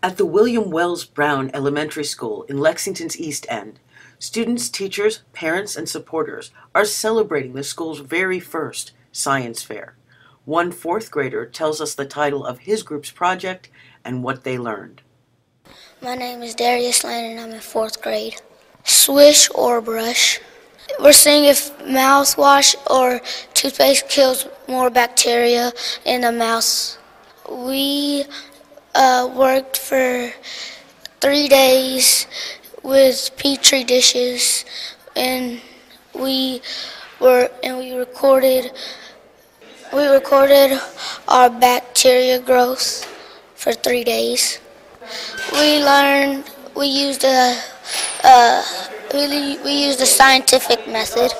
At the William Wells Brown Elementary School in Lexington's East End, students, teachers, parents, and supporters are celebrating the school's very first science fair. One fourth grader tells us the title of his group's project and what they learned. My name is Darius Lane and I'm in fourth grade. Swish or brush. We're seeing if mouthwash or toothpaste kills more bacteria in the mouth. We worked for 3 days with petri dishes, and we recorded our bacteria growth for 3 days. We used a scientific method.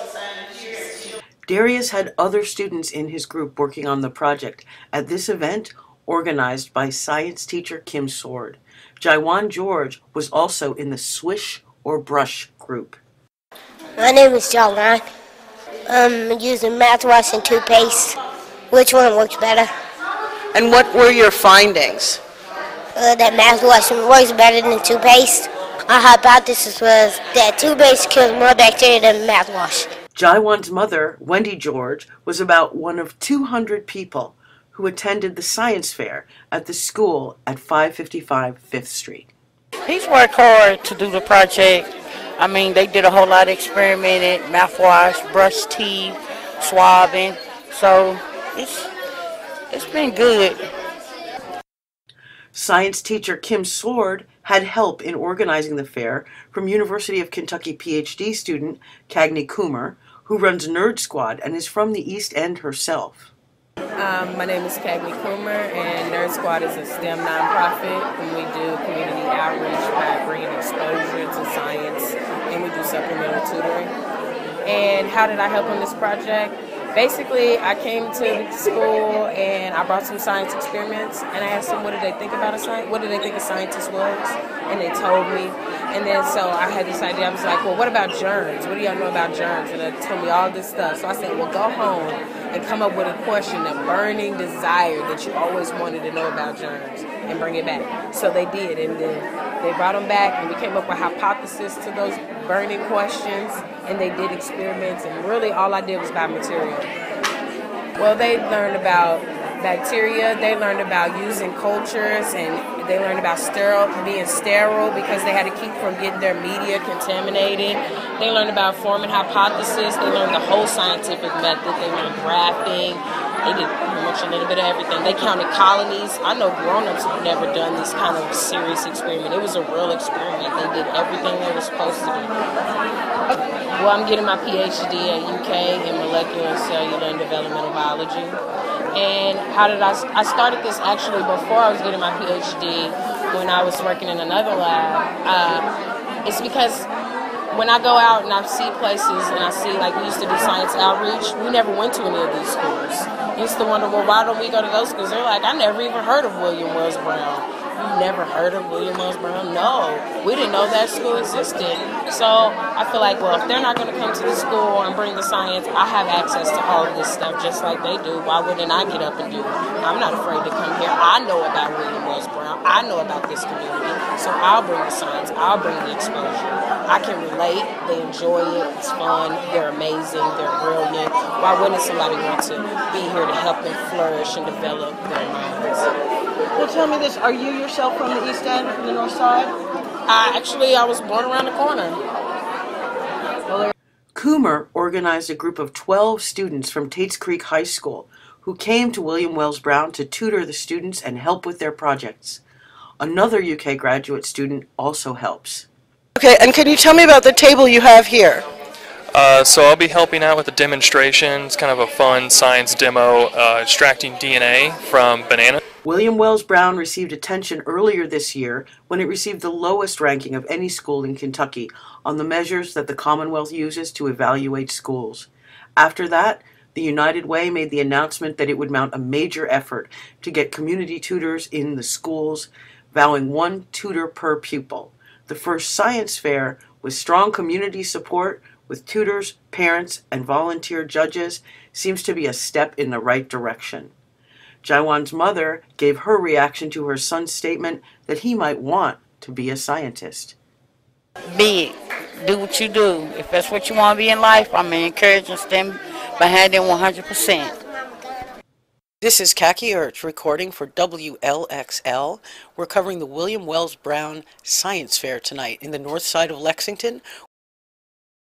Darius had other students in his group working on the project at this event organized by science teacher Kim Sword. Jaiwan George was also in the Swish or Brush group. My name is Jaiwan. I'm using mouthwash and toothpaste. Which one works better? And what were your findings? That mouthwash works better than toothpaste. Our hypothesis was that toothpaste kills more bacteria than mouthwash. Jaiwan's mother, Wendy George, was about one of 200 people who attended the science fair at the school at 555 5th Street. He's worked hard to do the project. I mean, they did a whole lot of experimenting, mouthwash, brush teeth, swabbing. So it's been good. Science teacher Kim Sword had help in organizing the fair from University of Kentucky PhD student Cagney Coomer, who runs Nerd Squad and is from the East End herself. My name is Cagney Coomer, and Nerd Squad is a STEM nonprofit, and we do community outreach by bringing exposure to science, and we do supplemental tutoring. And how did I help on this project? Basically, I came to the school and I brought some science experiments, and I asked them what did they think about what did they think a scientist was, and they told me. And then so I had this idea. I was like, well, what about germs? What do y'all know about germs? And they told me all this stuff. So I said, well, go home and come up with a question, a burning desire that you always wanted to know about germs, and bring it back. So they did, and then they brought them back, and we came up with hypotheses to those burning questions, and they did experiments, and really all I did was biomaterial. Well, they learned about bacteria, they learned about using cultures, and they learned about being sterile because they had to keep from getting their media contaminated. They learned about forming hypotheses. They learned the whole scientific method. They learned graphing. They did pretty much a little bit of everything. They counted colonies. I know grown-ups have never done this kind of serious experiment. It was a real experiment. They did everything they were supposed to do. Well, I'm getting my PhD at UK in molecular and cellular and developmental biology. And how did I started this actually before I was getting my PhD when I was working in another lab. It's because when I go out and I see places and I see, like, we used to do science outreach, we never went to any of these schools. I used to wonder, well, why don't we go to those schools? They're like, I never even heard of William Wells Brown. You never heard of William Wells Brown? No, we didn't know that school existed. So I feel like, well, if they're not going to come to the school and bring the science, I have access to all of this stuff just like they do. Why wouldn't I get up and do it? I'm not afraid to come here. I know about William Wells Brown. I know about this community. So I'll bring the science. I'll bring the exposure. I can relate. They enjoy it. It's fun. They're amazing. They're brilliant. Why wouldn't somebody want to be here to help them flourish and develop their minds? Well, tell me this. Are you yourself from the East End, from the North Side? I was born around the corner. Coomer organized a group of 12 students from Tates Creek High School who came to William Wells Brown to tutor the students and help with their projects. Another UK graduate student also helps. Okay, and can you tell me about the table you have here? So I'll be helping out with the demonstration. It's kind of a fun science demo, extracting DNA from banana. William Wells Brown received attention earlier this year when it received the lowest ranking of any school in Kentucky on the measures that the Commonwealth uses to evaluate schools. After that, the United Way made the announcement that it would mount a major effort to get community tutors in the schools, vowing 1 tutor per pupil. The first science fair, with strong community support, with tutors, parents, and volunteer judges, seems to be a step in the right direction. Jaiwan's mother gave her reaction to her son's statement that he might want to be a scientist. Be it. Do what you do. If that's what you want to be in life, I'm encourage and stand behind them 100%. This is Khaki Urch recording for WLXL. We're covering the William Wells Brown Science Fair tonight in the north side of Lexington,